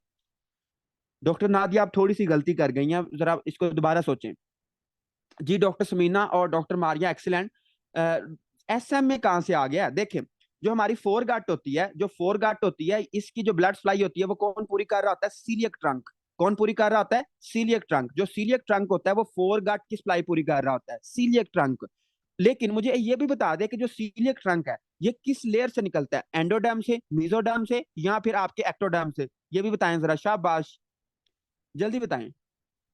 डॉक्टर नादिया, आप थोड़ी सी गलती कर गई हैं, जरा इसको दोबारा सोचें। जी डॉक्टर समीना और doctor Maria, excellent. S M में कहाँ से आ गया? देखें, जो हमारी फोर गट होती है, जो फोर गट होती है, इसकी जो ब्लड सप्लाई होती है वो कौन पूरी कर रहा होता है, सीलियक ट्रंक। कौन पूरी कर रहा होता है, सीलियक ट्रंक। जो सीलियक ट्रंक होता है वो फोर गट की सप्लाई पूरी कर रहा होता है, सीलियक ट्रंक। लेकिन मुझे ये भी बता दे कि जो सीलियक ट्रंक है ये किस लेयर से निकलता है, एंडोडर्म से, मेसोडर्म से, या फिर आपके एक्टोडर्म से? ये भी बताएं जरा, शाबाश, जल्दी बताएं।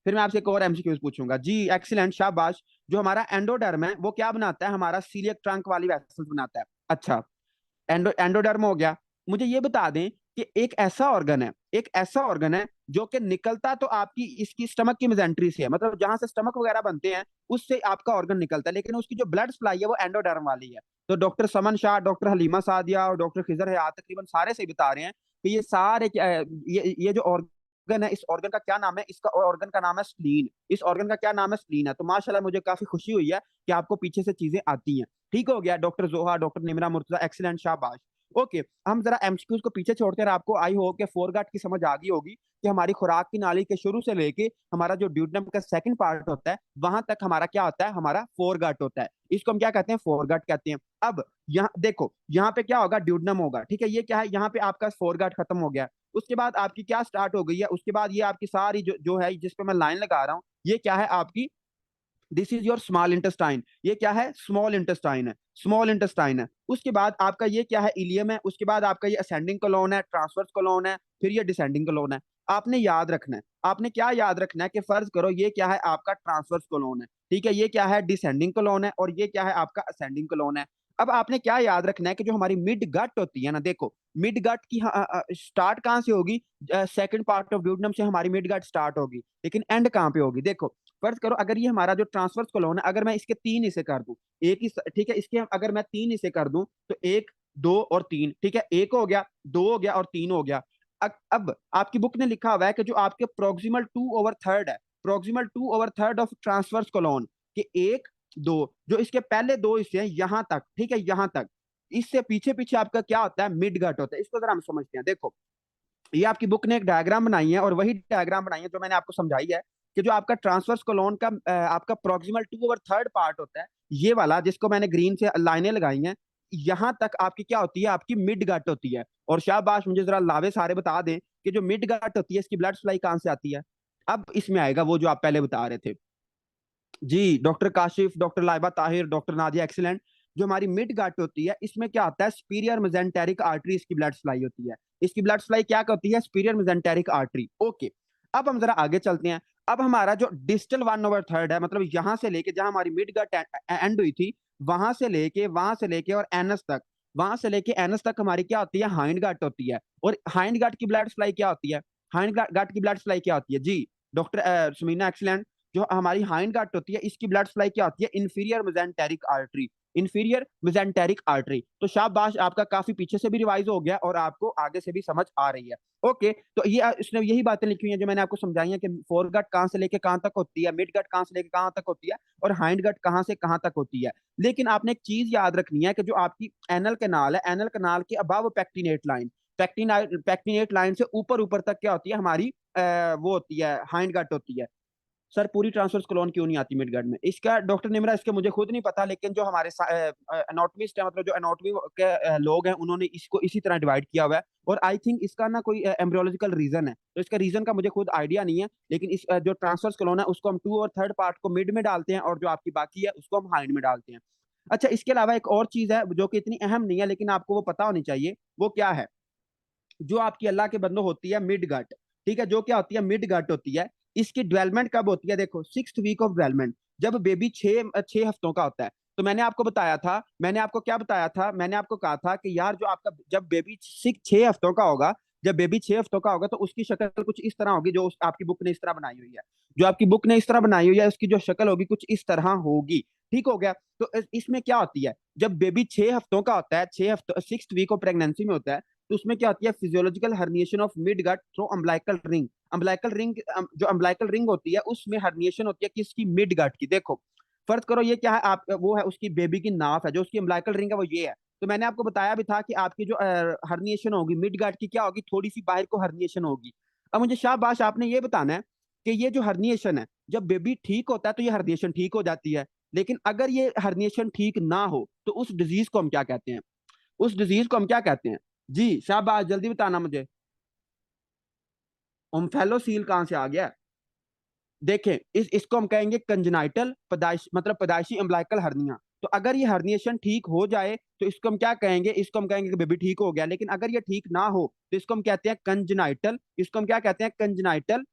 फिर मैं आपसे एक और एमसीक्यूज पूछूंगा। जी एक्सीलेंट, शाबाश। जो हमारा एंडोडर्म है वो क्या बनाता है, हमारा सीलियक ट्रंक वाली वेसल्स बनाता है। अच्छा, एंडोडर्म हो गया। मुझे ये बता दें कि एक ऐसा ऑर्गन है जो कि निकलता तो आपकी इसकी स्टमक की मेजेंट्री से है, मतलब जहां से स्टमक वगैरह बनते हैं उससे आपका ऑर्गन निकलता है, लेकिन उसकी जो ब्लड सप्लाई है वो एंडोडर्म वाली है। तो डॉक्टर समन शाह, डॉक्टर हलीमा सादिया और डॉक्टर खिजर हयात तकरीबन सारे से बता रहे हैं कि ये सारे ये जो ऑर्गन है, इस ऑर्गन का क्या नाम है, इसका ऑर्गन का नाम है स्प्लीन। इस ऑर्गन का क्या नाम है, स्प्लीन है। तो माशाल्लाह मुझे काफी खुशी हुई है कि आपको पीछे से चीजें आती हैं। ठीक हो गया डॉक्टर जोहा, डॉक्टर निमरा मुर्तजा, एक्सीलेंट, शाबाश। ओके, हम जरा एमसीक्यूज को पीछे छोड़ते हैं। आपको आई होप कि फोर गार्ड की समझ आ गई होगी कि हमारी खुराक की नाली के शुरू से लेके हमारा जो ड्यूडेनम का सेकंड पार्ट होता है वहां तक हमारा क्या होता है, हमारा फोर गार्ड होता है। इसको हम क्या कहते हैं, फोर गार्ड कहते हैं। अब यहाँ देखो, यहाँ पे क्या होगा, ड्यूडेनम होगा। ठीक है, ये क्या है, यहाँ पे आपका फोर गार्ड खत्म हो गया। उसके बाद आपकी क्या स्टार्ट हो गई है, उसके बाद ये आपकी सारी जो है, जिस पे मैं लाइन लगा रहा हूँ, ये क्या है आपकी, this is your small intestine. ये क्या है, स्मॉल इंटेस्टाइन है, स्मॉल इंटेस्टाइन है। उसके बाद आपका ये क्या है, इलियम है। उसके बाद आपका ये असेंडिंग कोलोन है, ट्रांसवर्स कोलोन है, फिर ये डिसेंडिंग कोलोन है। आपने याद रखना है, आपने क्या याद रखना है कि फर्ज करो ये क्या है, आपका ट्रांसवर्स कोलोन है। ठीक है, ये क्या है, डिसेंडिंग कोलोन है, और ये क्या है, आपका असेंडिंग कोलोन है। अब आपने क्या याद रखना है कि जो हमारी मिड गट होती है ना, देखो मिड गट की स्टार्ट कहाँ से होगी? सेकंड पार्ट ऑफ ड्यूडेनम से हमारी मिड गट स्टार्ट होगी, लेकिन एंड कहाँ पे होगी? देखो फर्ज करो अगर ये हमारा जो ट्रांसवर्स कोलोन है, अगर मैं इसके 3 हिस्से कर दूं, एक ही ठीक है, इसके अगर मैं 3 हिस्से कर दूं तो 1 2 और 3, ठीक है, 1 हो गया, 2 हो गया और 3 हो गया। अब आपकी बुक ने लिखा हुआ है कि जो आपके प्रोक्सिमल 2/3 है, प्रोक्सिमल 2/3 ऑफ ट्रांसवर्स कोलोन के 1 2, जो इसके पहले 2 हिस्से हैं यहां तक, ठीक है, यहां तक, इससे पीछे पीछे आपका क्या होता है? मिड गट होता है। इसको जरा हम समझते हैं। देखो ये आपकी बुक ने एक डायग्राम बनाई है, और वही डायग्राम बनाई है जो मैंने आपको समझाई है कि जो आपका ट्रांसवर्स कोलोन का आपका प्रोक्सिमल 2/3 पार्ट होता है, ये वाला जिसको मैंने ग्रीन से लाइनें लगाई हैं, यहां तक आपकी क्या होती है? आपकी मिड गट होती है। और शाबाश, मुझे जरा लावे सारे बता दें कि जो मिड गट होती है इसकी ब्लड सप्लाई कहां से आती है? अब इसमें आएगा वो जो आप पहले बता रहे थे। जी doctor Kashif, doctor Laiba Tahir, doctor Nadia, excellent. जो हमारी मिड गट होती है इसमें क्या होता है? सुपीरियर मेसेंटेरिक आर्टरी इसकी ब्लड सप्लाई होती है। इसकी ब्लड सप्लाई क्या होती है? Superior mesenteric artery. ओके, अब हम जरा आगे चलते हैं। अब हमारा जो डिस्टल 1/3 है, मतलब यहां से लेके जहां हमारी मिड गट एंड हुई थी, वहां से लेके और एनस तक, वहां से लेके एनस तक हमारी क्या होती है? हाइंड गट होती है। और हाइंड गट की ब्लड सप्लाई क्या होती है? हाइंड गट की ब्लड सप्लाई क्या होती है? जी डॉक्टर सुमीना, एक्सीलेंट। जो हमारी हाइंड गट होती है इसकी ब्लड सप्लाई क्या होती है? Inferior mesenteric artery, inferior mesenteric artery. तो शाबाश, आपका काफी पीछे से भी रिवाइज हो गया और आपको आगे से भी समझ आ रही है। ओके, तो ये इसने यही बातें लिखी हुई हैं जो मैंने आपको समझाई हैं कि फोर गट कहां से लेके कहां तक होती है, मिड गट कहां से लेके कहां तक होती है, और हाइंड गट कहां से कहां तक होती है। लेकिन आपने एक चीज याद रखनी है कि जो आपकी एनल कैनाल है, एनल कैनाल के above pectinate line, pectinate line से ऊपर ऊपर तक क्या होती है? हमारी वो होती है, हाइंड गट होती है। सर पूरी ट्रांसवर्स कोलोन क्यों नहीं आती मिडगार्ड में? इसका डॉक्टर निमरा, इसके मुझे खुद नहीं पता, लेकिन जो हमारे एनाटॉमिस्ट है, मतलब जो एनाटॉमी के लोग हैं, उन्होंने इसको इसी तरह डिवाइड किया हुआ है। और आई थिंक इसका ना कोई एम्ब्रियोलॉजिकल रीजन है, तो इसका रीजन का मुझे खुद आइडिया नहीं है। लेकिन इस जो ट्रांसवर्स कोलोन है उसको हम 2/3 पार्ट को मिड में डालते हैं, और जो आपकी बाकी है उसको हम हाइंड में डालते हैं। अच्छा, इसके अलावा एक और चीज है जो कि इतनी अहम नहीं है लेकिन आपको वो पता होनी चाहिए। वो क्या है? जो आपकी अल्लाह के बंदो होती है मिड गट, ठीक है, जो क्या होती है? मिड गट होती है। इसकी डेवलपमेंट कब होती है? देखो 6th वीक ऑफ डेवलपमेंट, जब बेबी 6 हफ्तों का होता है। तो मैंने आपको बताया था, मैंने आपको क्या बताया था? मैंने आपको कहा था कि यार जो आपका जब बेबी 6 हफ्तों का होगा, जब बेबी 6 हफ्तों का होगा तो उसकी शक्ल कुछ इस तरह होगी जो आपकी बुक ने इस तरह बनाई हुई है। जो आपकी बुक ने इस तरह बनाई हुई है उसकी जो शक्ल होगी कुछ इस तरह होगी। ठीक हो गया? तो इसमें क्या होती है? जब बेबी 6 हफ्तों का होता है, 6 हफ्तों 6th वीक ऑफ प्रेगनेंसी में होता है, तो उसमें क्या होती है? Physiological herniation of mid gut through umbilical ring. Umbilical ring, जो अम्बलाइकल रिंग होती है उसमें हर्निएशन होती है किसकी? मिड गट की। देखो फर्ज करो ये क्या है? आप वो है उसकी बेबी की नाफ है, जो उसकी अम्बलाइकल रिंग है वो ये है। तो मैंने आपको बताया भी था कि आपकी जो हर्निएशन होगी मिड गट की, क्या होगी? थोड़ी सी बाहर को हर्निएशन होगी। अब मुझे शाबाश आपने ये बताना है कि ये जो हर्निएशन है, जब बेबी ठीक होता है तो ये हर्निएशन ठीक हो जाती है, लेकिन अगर ये हर्निएशन ठीक ना हो तो उस डिजीज को हम क्या कहते हैं? उस डिजीज को हम क्या कहते हैं? जी शाबाश, जल्दी बताना मुझे। ओम्फेलोसील कहां से आ गया? देखें इसको हम कहेंगे कंजनाइटल पैदाइश, मतलब पैदाइशी अम्बलाइकल हर्निया। तो अगर ये हर्निएशन ठीक हो जाए तो इसको हम क्या कहेंगे? इसको हम कहेंगे कि बेबी ठीक हो गया। लेकिन अगर ये ठीक ना हो तो इसको हम कहते हैं कंजनाइटल, इसको हम क्या कहते हैं? कंजनाइटल,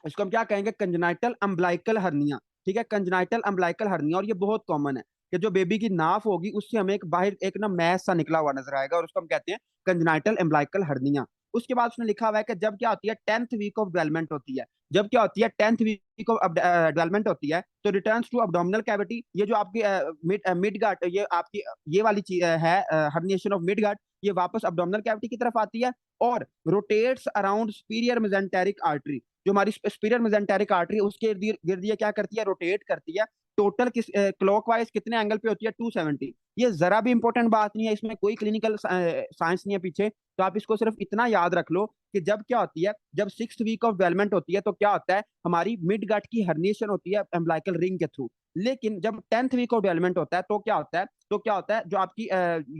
इसको हम क्या कहेंगे? Congenital umbilical hernia. ठीक है, कंजनाइटल अम्बलाइकल हर्निया। और ये बहुत कॉमन है कि जो बेबी की नाफ होगी उससे हमें एक बाहर एक ना मैस सा निकला हुआ नजर आएगा, और उसको हम कहते हैं कंजनाइटल अम्बलाइकल हर्निया। उसके बाद उसने लिखा हुआ है कि जब क्या होती है? 10th वीक ऑफ डेवलपमेंट होती है। जब क्या होती है? 10th वीक ऑफ डेवलपमेंट होती है तो रिटर्न्स टू अब्डोमिनल कैविटी। ये जो आपकी मिड गट, ये आपकी ये वाली चीज है, हर्निएशन ऑफ मिड गट, ये वापस अब्डोमिनल कैविटी की तरफ आती है और rotates around superior mesenteric artery. जो हमारी सुपीरियर मेसेंटेरिक आर्टरी उसके इर्द गिर्द ये क्या करती है? रोटेट करती है। टोटल किस क्लॉकवाइज कितने एंगल पे होती है? 270। ये जरा भी इंपॉर्टेंट बात नहीं है, इसमें कोई क्लिनिकल साइंस नहीं है पीछे। तो आप इसको सिर्फ इतना याद रख लो कि जब क्या होती है? जब 6th वीक ऑफ डेवलपमेंट होती है तो क्या होता है? हमारी मिड गट की हर्निएशन होती है एम्बलाइकल रिंग के थ्रू। लेकिन जब 10th वीक ऑफ डेवलपमेंट होता है तो क्या होता है? तो क्या होता है? जो आपकी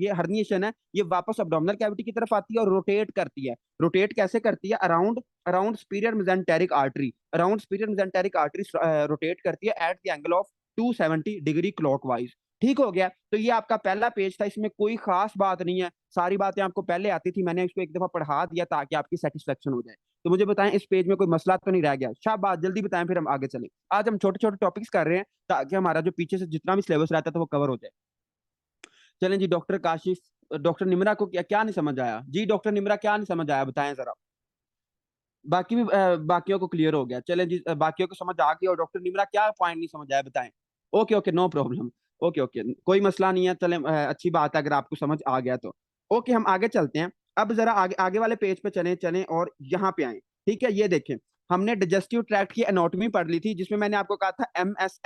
ये हर्निएशन है ये वापस अब्डोमिनल कैविटी की तरफ आती है और रोटेट करती है। रोटेट कैसे करती है? Around around superior mesenteric artery, around superior mesenteric artery rotate करती है at the angle of 270 degree clockwise. ठीक हो गया? तो ये आपका पहला पेज था, इसमें कोई खास बात नहीं है, सारी बातें आपको पहले आती थी, मैंने इसको एक दफा पढ़ा दिया ताकि आपकी सेटिस्फेक्शन हो जाए। तो मुझे बताएं इस पेज में कोई मसला तो नहीं रह गया? शाबाश, जल्दी बताएं फिर हम आगे चलें। आज हम छोटे छोटे टॉपिक्स कर रहे हैं ताकि हमारा जो पीछे से जितना भी सिलेबस रहता था वो कवर हो जाए। चलें जी, डॉक्टर काशिफ, डॉक्टर निमरा को क्या क्या नहीं समझ आया जी? डॉक्टर निमरा क्या नहीं समझ आया, बताएं जरा। बाकी भी बाकियों को क्लियर हो गया। चलें जी, बाकियों को समझ आ गया, और डॉक्टर निमरा क्या पॉइंट नहीं समझ आया बताएं। Okay okay, no problem. Okay okay, कोई मसला नहीं है। चलें, अच्छी बात है अगर आपको समझ आ गया तो। ओके, हम आगे चलते हैं। अब जरा आगे आगे वाले पेज पे चलें चलें और यहाँ पे आए। ठीक है, ये देखें, हमने डाइजेस्टिव ट्रैक्ट की एनाटॉमी पढ़ ली थी, जिसमें मैंने आपको कहा था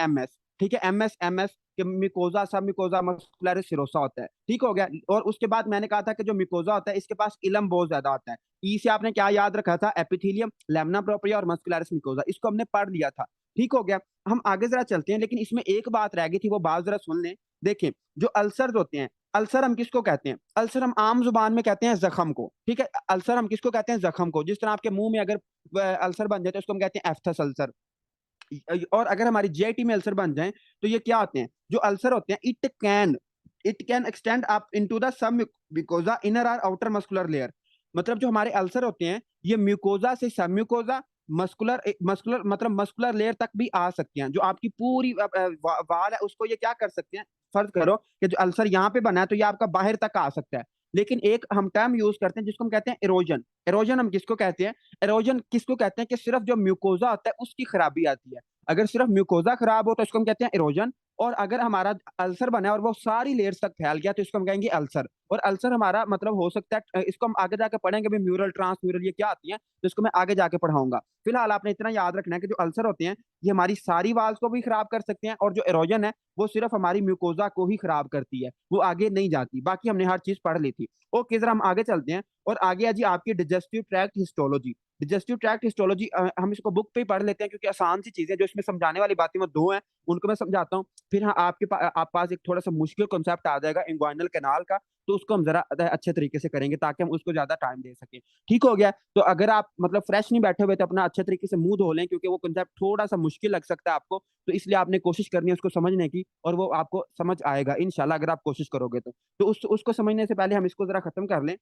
एमएस। ठीक है, एमएस कि मिकोजा, सब मिकोजा मस्कुलरिस सिरोसा होता है। ठीक हो गया। और उसके बाद मैंने कहा था कि जो मिकोजा होता है इसके पास इलम बहुत ज्यादा होता है। ई से आपने क्या याद रखा था? एपिथेलियम, लेमना प्रोप्रिया और मस्कुलरिस मिकोजा, इसको हमने पढ़ लिया था। ठीक हो गया। हम आगे जरा चलते हैं, लेकिन इसमें एक बात रह गई थी, वो बात जरा सुन लें। देखें, जो अल्सर होते हैं, अल्सर हम किसको कहते हैं? अल्सर हम आम जुबान में कहते हैं जख्म को। ठीक है, अल्सर हम किसको कहते हैं? जख्म को। जिस तरह आपके मुंह में अगर अल्सर बन जाए तो उसको हम कहते हैं एफ्थस अल्सर। और अगर हमारी जीआईटी में अल्सर बन जाए तो ये क्या होते हैं? जो अल्सर होते हैं, it can extend up into the sub mucosa, inner और आउटर मस्कुलर लेयर। मतलब जो हमारे अल्सर होते हैं, ये म्यूकोजा से सब म्यूकोजा, मस्कुलर मस्कुलर मतलब मस्कुलर लेयर तक भी आ सकते हैं। जो आपकी पूरी वाल है उसको ये क्या कर सकते हैं? फर्ज करो कि जो अल्सर यहाँ पे बना है तो ये आपका बाहर तक आ सकता है। लेकिन एक हम टर्म यूज करते हैं जिसको हम कहते हैं इरोजन। इरोजन हम किसको कहते हैं? इरोजन किसको कहते हैं? कि सिर्फ जो म्यूकोजा होता है उसकी खराबी आती है। अगर सिर्फ म्यूकोजा खराब हो तो इसको हम कहते हैं इरोजन। और अगर हमारा अल्सर बना है और वो सारी लेयर्स तक फैल गया तो इसको हम कहेंगे अल्सर। और अल्सर हमारा मतलब हो सकता है, इसको हम आगे जाके पढ़ेंगे भी, म्यूरल ट्रांसम्यूरल ये क्या आती है, तो इसको मैं आगे जाके पढ़ाऊंगा। फिलहाल आपने इतना याद रखना है कि जो अल्सर होते हैं ये हमारी सारी वाल्स को भी खराब कर सकते हैं, और जो इरोजन है वो सिर्फ हमारी म्यूकोजा को ही खराब करती है, वो आगे नहीं जाती। बाकी हमने हर चीज पढ़ ली थी। ओके, जरा हम आगे चलते हैं। और आगे है जी आपकी digestive tract histology. Digestive tract histology हम इसको बुक पे ही पढ़ लेते हैं, क्योंकि आसान सी चीजें जो इसमें समझाने वाली बातें वो दो हैं, उनको मैं समझाता हूँ। फिर हाँ, आप पास एक थोड़ा सा मुश्किल कॉन्सेप्ट आ जाएगा इंग्वाइनल कैनाल का, तो उसको हम जरा अच्छे तरीके से करेंगे ताकि हम उसको ज्यादा टाइम दे सकें। ठीक हो गया। तो अगर आप मतलब फ्रेश नहीं बैठे हुए तो अपना अच्छे तरीके से मुंह धो लें, क्योंकि वो कॉन्सेप्ट थोड़ा सा मुश्किल लग सकता है आपको, तो इसलिए आपने कोशिश करनी है उसको समझने की, और वो आपको समझ आएगा इंशाल्लाह अगर आप कोशिश करोगे तो उसको समझने से पहले हम इसको जरा खत्म कर लें।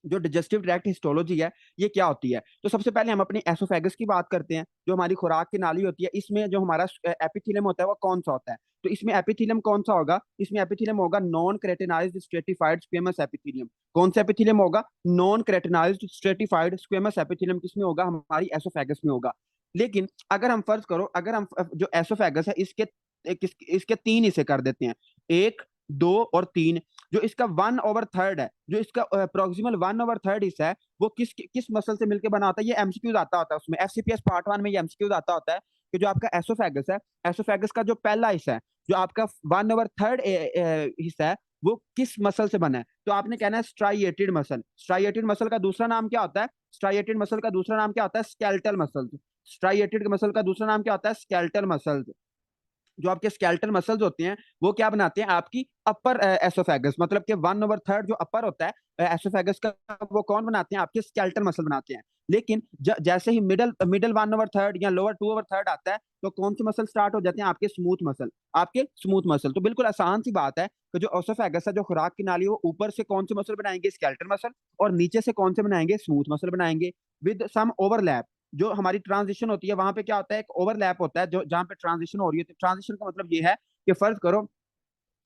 जो डिजेस्टिव ट्रैक्ट हिस्टोलॉजी है ये क्या होती है? तो सबसे पहले हम अपनी एसोफेगस की बात करते हैं, जो हमारी खुराक की नाली होती है। इसमें जो हमारा एपिथेलियम होता है वो कौन सा होता है? तो इसमें एपिथेलियम कौन सा होगा? इसमें एपिथेलियम होगा नॉन क्रेटिनाइज्ड स्ट्रेटिफाइड स्क्वेमस एपिथेलियम। कौन सा एपिथेलियम होगा? नॉन क्रेटिनाइज्ड स्ट्रेटिफाइड स्क्वेमस एपिथेलियम किसमें होगा? हमारी एसोफेगस में होगा। लेकिन अगर हम फर्ज करो, अगर हम जो एसोफेगस है इसके तीन हिस्से कर देते हैं, एक, दो और तीन। जो इसका 1/3 है, जो इसका प्रोक्सिमल 1/3 हिस्सा है, वो किस किस मसल से मिलकर बना होता है? ये एमसीक्यूज आता होता है उसमें, एफसीपीएस पार्ट 1 में ये एमसीक्यूज आता होता है कि जो आपका एसोफेगस है, एसोफेगस का जो पहला हिस्सा है, जो आपका 1/3 हिस्सा है, वो किस मसल से बना है? तो आपने कहना है स्ट्राइएटेड मसल। स्ट्राइएटेड मसल का दूसरा नाम क्या होता है? स्ट्राइएटेड मसल का दूसरा नाम क्या होता है? Skeletal muscle. स्ट्राइएटेड मसल का दूसरा नाम क्या होता है? Skeletal muscle. जो आपके स्केलेटल मसल्स होते हैं वो क्या बनाते हैं? आपकी अपर एसोफेगस, मतलब कि 1/3 जो अपर होता है एसोफेगस का, वो कौन बनाते हैं? आपके स्केलेटल मसल बनाते हैं। लेकिन जैसे ही मिडल मिडल 1/3 या लोअर 2/3 आता है, तो कौन से मसल स्टार्ट हो जाते हैं? आपके स्मूथ मसल। आपके स्मूथ मसल। तो बिल्कुल आसान सी बात है कि जो एसोफेगस है, जो खुराक की नाली है, वो ऊपर से कौन से मसल बनाएंगे? Skeletal muscle. और नीचे से कौन से बनाएंगे? स्मूथ मसल बनाएंगे, विद सम ओवरलैप। जो हमारी ट्रांजिशन होती है वहां पे क्या होता है? एक ओवरलैप होता है, जो जहां पे ट्रांजिशन हो रही है। ट्रांजिशन का मतलब ये है कि फर्ज करो,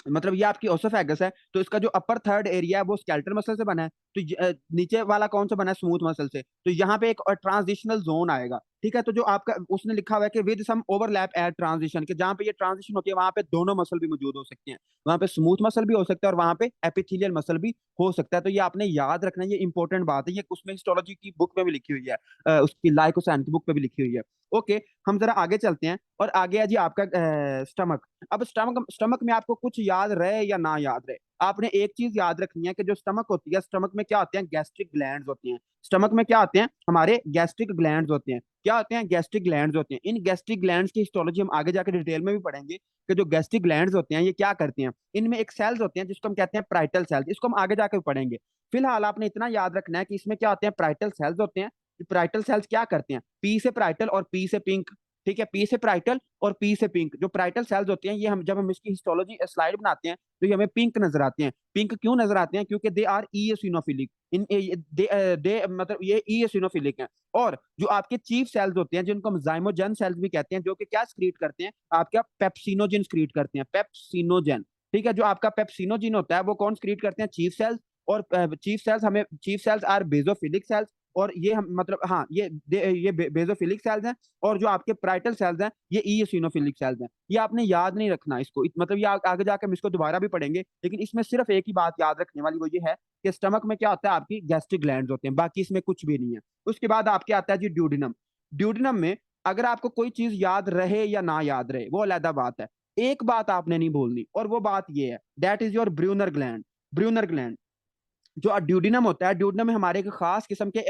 मतलब ये आपकी ओसोफेगस है, तो इसका जो अपर थर्ड एरिया है वो स्केलेटल मसल से बना है, तो नीचे वाला कौन सा बना है? स्मूथ मसल से। तो यहाँ पे एक ट्रांजिशनल जोन आएगा। ठीक है, तो जो आपका उसने लिखा हुआ है कि with some overlap at transition, के जहाँ पे ये ट्रांजिशन होती है वहां पे दोनों मसल भी मौजूद हो सकते हैं। वहां पे स्मूथ मसल भी हो सकता है और वहां पे एपिथेलियल मसल भी हो सकता है। तो ये आपने याद रखना है, ये इंपॉर्टेंट बात है, ये उसमें हिस्टोलॉजी की बुक में भी लिखी हुई है, उसकी लाइकोसाइन की बुक में भी लिखी हुई है। ओके, हम जरा आगे चलते हैं। और आगे है जी आपका स्टमक। अब स्टमक स्टमक में आपको कुछ याद रहे या ना याद रहे, आपने एक चीज याद रखनी है कि जो स्टमक होती है, स्टमक में क्या होते हैं? गैस्ट्रिक ग्लैंड्स होते हैं। स्टमक में क्या होते हैं? हमारे गैस्ट्रिक ग्लैंड्स होते हैं। क्या होते हैं? गैस्ट्रिक ग्लैंड्स होते हैं। इन गैस्ट्रिक ग्लैंड्स की हिस्टोलॉजी हम आगे जाकर डिटेल में भी पढ़ेंगे कि जो गैस्ट्रिक ग्लैंड्स होते हैं ये क्या करते हैं। इनमें एक सेल्स होते हैं जिसको हम कहते हैं प्राइटल सेल्स, इसको हम आगे जाकर भी पढ़ेंगे। फिलहाल आपने इतना याद रखना है कि इसमें क्या होते हैं? प्राइटल सेल्स होते हैं। प्राइटल सेल्स क्या करते हैं? पी से प्राइटल और पी से पिंक। ठीक है, पी से प्राइटल और पी से पिंक। जो प्राइटल सेल्स होते हैं ये हम जब हम इसकी हिस्टोलॉजी स्लाइड बनाते हैं तो ये हमें पिंक नजर आते हैं। पिंक क्यों नजर आते हैं? क्योंकि दे आर ईओसिनोफिलिक। इन दे मतलब ये ईओसिनोफिलिक हैं। और जो आपके चीफ सेल्स होते हैं जिनको हम जाइमोजन सेल्स भी कहते हैं, जो कि क्या स्क्रीट करते हैं? आपका पेप्सिनोजन स्क्रीट करते हैं, पेप्सिनोजन। ठीक है। जो आपका पेप्सिनोजिन होता है वो कौन क्रिएट करते हैं? Chief cells. और chief cells are basophilic cells. और ये हम मतलब हाँ ये बेजोफिलिक सेल्स हैं। और जो आपके प्राइटल सेल्स हैं ये ईओसिनोफिलिक सेल्स हैं। ये आपने याद नहीं रखना इसको, मतलब ये आगे जाकर हम इसको दोबारा भी पढ़ेंगे, लेकिन इसमें सिर्फ एक ही बात याद रखने वाली, वो ये है कि स्टमक में क्या होता है, आपकी गैस्ट्रिक ग्लैंड्स होते हैं, बाकी इसमें कुछ भी नहीं है। उसके बाद आपके आता है जी ड्यूडिनम। ड्यूडिनम में अगर आपको कोई चीज याद रहे या ना याद रहे वो अलग बात है, एक बात आपने नहीं भूलनी, और वो बात ये है, that is your Brunner gland. Brunner gland जो ड्यूडिनम होता है, ड्यूडिनम में हमारे एक खास किस्म के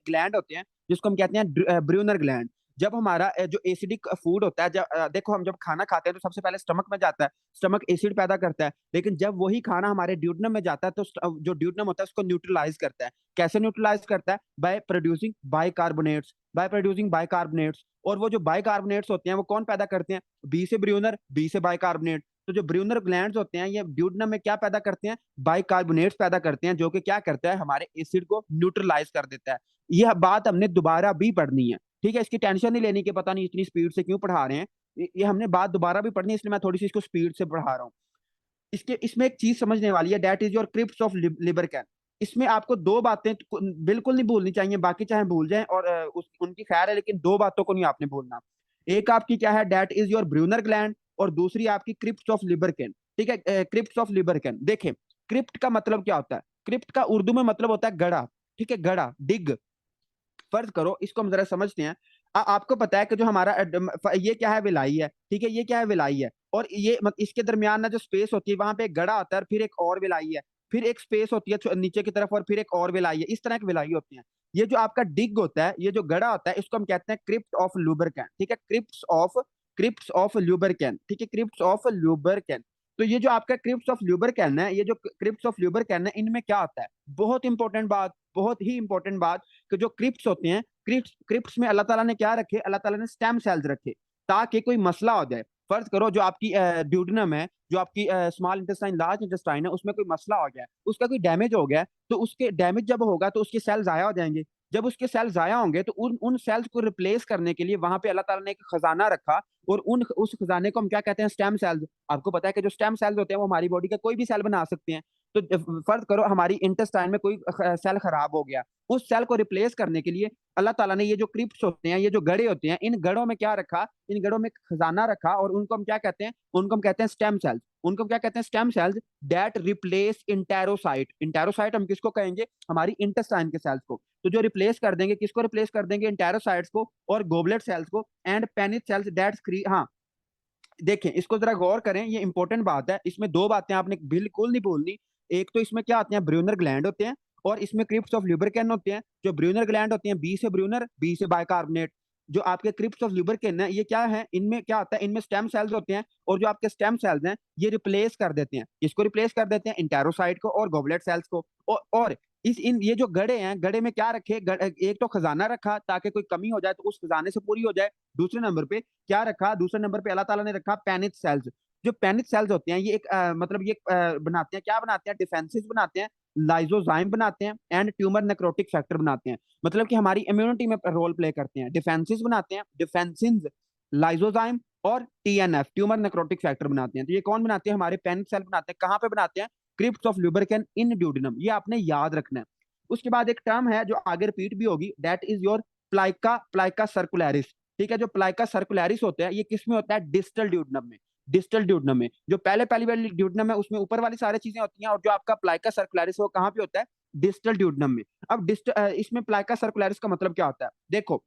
ग्लैंड होते हैं जिसको हम कहते हैं ब्रूनर ग्लैंड। जब हमारा जो एसिडिक फूड होता है, देखो हम जब खाना खाते हैं तो सबसे पहले स्टमक में जाता है, स्टमक एसिड पैदा करता है, लेकिन जब वही खाना हमारे ड्यूडिनम में जाता है तो जो ड्यूडिनम होता है उसको न्यूट्रलाइज करता है। कैसे न्यूट्रलाइज करता है? By producing bicarbonates, by producing bicarbonates. और वो जो बाइकार्बोनेट्स होते हैं वो कौन पैदा करते हैं? बी से ब्रूनर, बी से बाइकार्बोनेट। तो जो ब्रूनर ग्लैंड्स होते हैं ये ड्यूडिनम में क्या पैदा करते हैं? बाइकार्बोनेट्स पैदा करते हैं, जो कि क्या करता है, हमारे एसिड को न्यूट्रलाइज कर देता है। यह बात हमने दोबारा भी पढ़नी है, ठीक है। इसकी टेंशन नहीं लेनी कि पता नहीं इतनी स्पीड से क्यों पढ़ा रहे हैं, ये हमने बात दोबारा भी पढ़नी है, इसलिए मैं थोड़ी सी इसको स्पीड से पढ़ा रहा हूँ। इसके इसमें एक चीज समझने वाली है, that is your crypts of Lieberkuhn. इसमें आपको दो बातें बिल्कुल नहीं भूलनी चाहिए, बाकी चाहे भूल जाएं और उनकी खैर है, लेकिन दो बातों को नहीं आपने भूलना। एक आपकी क्या है, that is your Brunner gland, और दूसरी आपकी क्रिप्स ऑफ लिबरकैन। ठीक है, क्रिप्स ऑफ लिबरकैन। देखें, क्रिप्ट का मतलब क्या होता है? क्रिप्ट का उर्दू में मतलब होता है गड़ा। ठीक है, गड़ा, डिग। फर्ज करो, इसको हम जरा समझते हैं। आपको पता है कि जो हमारा ये क्या है, विलाई है। ठीक है, ये क्या है, विलाई है। और ये इसके दरमियान ना जो स्पेस होती है वहां पे एक गड़ा आता है, और फिर एक और विलाई है, फिर एक स्पेस होती है नीचे की तरफ, और फिर एक और विलाई है। इस तरह की विलाई होती है। ये जो आपका डिग होता है, ये जो गड़ा होता है, इसको हम कहते हैं क्रिप्ट ऑफ लुबरकैन। ठीक है, क्रिप्स ऑफ ल्यूबरकैन। ठीक है, क्रिप्स ऑफ ल्यूबरकैन। तो ये जो आपका क्रिप्स ऑफ ल्यूबरकैन है, ये जो क्रिप्स ऑफ ल्यूबरकैन है, इनमें क्या होता है? बहुत इंपॉर्टेंट बात, बहुत ही इंपॉर्टेंट बात, कि जो क्रिप्स होते हैं, क्रिप्स में अल्लाह ताला ने क्या रखे? अल्लाह ताला ने स्टेम सेल्स रखे, ताकि कोई मसला हो जाए। फर्ज करो जो आपकी ड्यूडिनम है, जो आपकी स्मॉल इंटेस्टाइन, लार्ज इंटेस्टाइन है, उसमें कोई मसला हो गया, उसका कोई डैमेज हो गया, तो उसके डैमेज जब होगा तो उसके सेल जाया हो जाएंगे। जब उसके सेल जाया होंगे तो उन उन सेल्स को रिप्लेस करने के लिए वहां पे अल्लाह ताला ने एक खजाना रखा, और उस खजाने को हम क्या कहते हैं? Stem sales. आपको पता है कि जो स्टेम सेल्स होते हैं वो हमारी बॉडी का कोई भी सेल बना सकते हैं। तो फर्ज करो हमारी इंटेस्टाइन में कोई सेल खराब हो गया, उस सेल को रिप्लेस करने के लिए अल्लाह ताला ने ये जो क्रिप्स होते हैं, ये जो गड़े होते हैं, इन गड़ों में क्या रखा? इन गड़ों में खजाना रखा, और उनको हम क्या कहते हैं? उनको हम कहते हैं स्टेम सेल्स। उनको क्या कहते हैं? Stem cells that replace enterocyte. Enterocyte हम किसको कहेंगे? हमारी इंटेस्टाइन के सेल्स को। तो जो रिप्लेस कर देंगे, किसको रिप्लेस कर देंगे? इंटेरोसाइट्स को और गोबलेट सेल्स को, एंड पेनिथ सेल्स दैट हाँ। देखें, इसको जरा गौर करें, ये इंपॉर्टेंट बात है, इसमें दो बातें आपने बिल्कुल नहीं भूलनी। एक तो इसमें क्या आते हैं? ब्रूनर ग्लैंड होते हैं, और इसमें क्रिप्स ऑफ ल्यूबरकैन होते हैं। जो ब्रूनर ग्लैंड होते हैं, बी से ब्रूनर, बी से बाइकार्बोनेट। जो आपके क्रिप्स ऑफ ल्यूबरकैन है, ये क्या है? इनमें क्या होता है? इनमें स्टेम सेल्स होते हैं, और जो आपके स्टेम सेल्स हैं ये रिप्लेस कर देते हैं, इसको रिप्लेस कर देते हैं, इंटेरोसाइट को और गोबलेट सेल्स को। और इस इन ये जो गड़े हैं, गड़े में क्या रखे? एक तो खजाना रखा ताकि कोई कमी हो जाए तो उस खजाने से पूरी हो जाए। दूसरे नंबर पे क्या रखा? दूसरे नंबर पे अल्लाह ताला ने रखा पेनिथ सेल्स। जो पेनिथ सेल्स होते हैं, ये एक मतलब ये बनाते हैं, क्या बनाते हैं? डिफेंसेस बनाते हैं, लाइजोजाइम बनाते हैं, एंड ट्यूमर नेक्रोटिक फैक्टर बनाते हैं। मतलब कि हमारी इम्यूनिटी में रोल प्ले करते हैं। डिफेंसेस बनाते हैं, डिफेंसिन, लाइजोजाइम, और टीएनएफ, ट्यूमर नेक्रोटिक फैक्टर बनाते हैं। तो ये कौन बनाते हैं? हमारे पेनिथ सेल बनाते हैं। कहाँ पे बनाते हैं? Crypts of Lieberkuhn in duodenum. ये आपने याद रखना है। उसके बाद एक टर्म है जो आगे रिपीट भी होगी, दैट इज योर प्लाइका सर्कुलरिस। ठीक है, जो प्लाइका सर्कुलरिस होता है, ये किस में होता है? डिस्टल ड्यूडिनम में। डिस्टल ड्यूडिनम में, जो पहली वाली ड्यूडिनम है उसमें ऊपर वाली सारी चीजें होती हैं, और जो आपका प्लाइका सर्कुलरिस वो कहाँ पे होता है? डिस्टल ड्यूडिनम में। अब इसमें प्लाइका सर्कुलरिस का मतलब क्या होता है? देखो,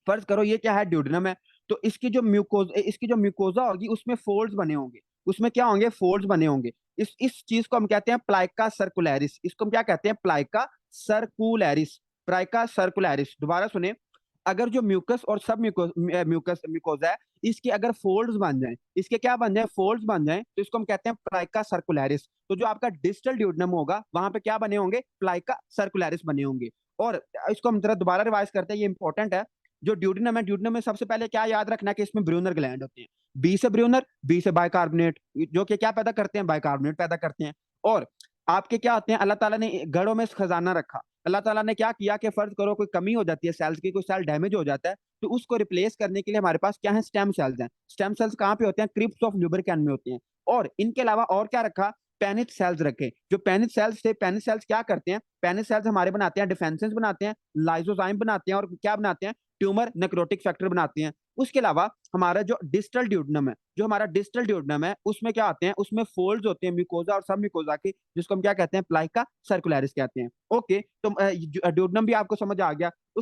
फर्ज करो ये क्या है? ड्यूडिनम है। तो इसकी जो म्यूकोजा होगी उसमें फोल्ड्स बने होंगे। उसमें क्या होंगे? फोल्ड्स बने होंगे। इस चीज को हम कहते हैं प्लाइका सर्कुलरिस। इसको हम क्या कहते हैं? प्लाइका सर्कुलरिस। प्लाइका सर्कुलरिस, दोबारा सुने। अगर जो म्यूकस और सब म्यूकोजा है, इसके अगर फोल्ड्स बन जाएं, इसके क्या बन जाए? फोल्ड्स बन जाएं, तो इसको हम कहते हैं प्लाइका सर्कुलरिस। तो जो आपका डिस्टल ड्यूडिनम होगा वहां पे क्या बने होंगे? प्लाइका सर्कुलरिस बने होंगे। और इसको हम जरा दोबारा रिवाइज करते हैं, ये इंपॉर्टेंट है। जो ड्यूडिनम है, ड्यूडिनम में सबसे पहले क्या याद रखना है कि इसमें ब्रूनर ग्लैंड होते हैं। बी से ब्रूनर, बी से बाइकार्बोनेट, जो कि क्या पैदा करते हैं? बाइकार्बोनेट पैदा करते हैं। और आपके क्या आते हैं? अल्लाह ताला ने गढ़ों में खजाना रखा। अल्लाह ताला ने क्या किया कि फर्ज करो कोई कमी हो जाती है सेल्स की, कोई सेल डैमेज हो जाता है, तो उसको रिप्लेस करने के लिए हमारे पास क्या है? स्टेम सेल्स हैं। स्टेम सेल्स कहाँ पे होते हैं? क्रिप्स ऑफ ल्यूबरकैन में होते हैं। और इनके अलावा और क्या रखा, पेनिस सेल्स रखे। जो पेनिस सेल्स थे, पेनिस सेल्स क्या करते हैं, पेनिस सेल्स हमारे बनाते हैं डिफेंसेस बनाते हैं, लाइसोजाइम बनाते हैं, और क्या बनाते हैं, ट्यूमर नेक्रोटिक फैक्टर बनाते हैं। उसके अलावा हमारा जो डिस्टल ड्यूडनम है, जो हमारा डिस्टल ड्यूडनम है, उसमें क्या आते हैं, उसमें फोल्ड्स होते हैं म्यूकोजा और सब म्यूकोजा के, जिसको हम क्या कहते हैं, प्लाइका सर्कुलरिस कहते हैं। ओके, तो ड्यूडनम भी आपको समझ आ गया।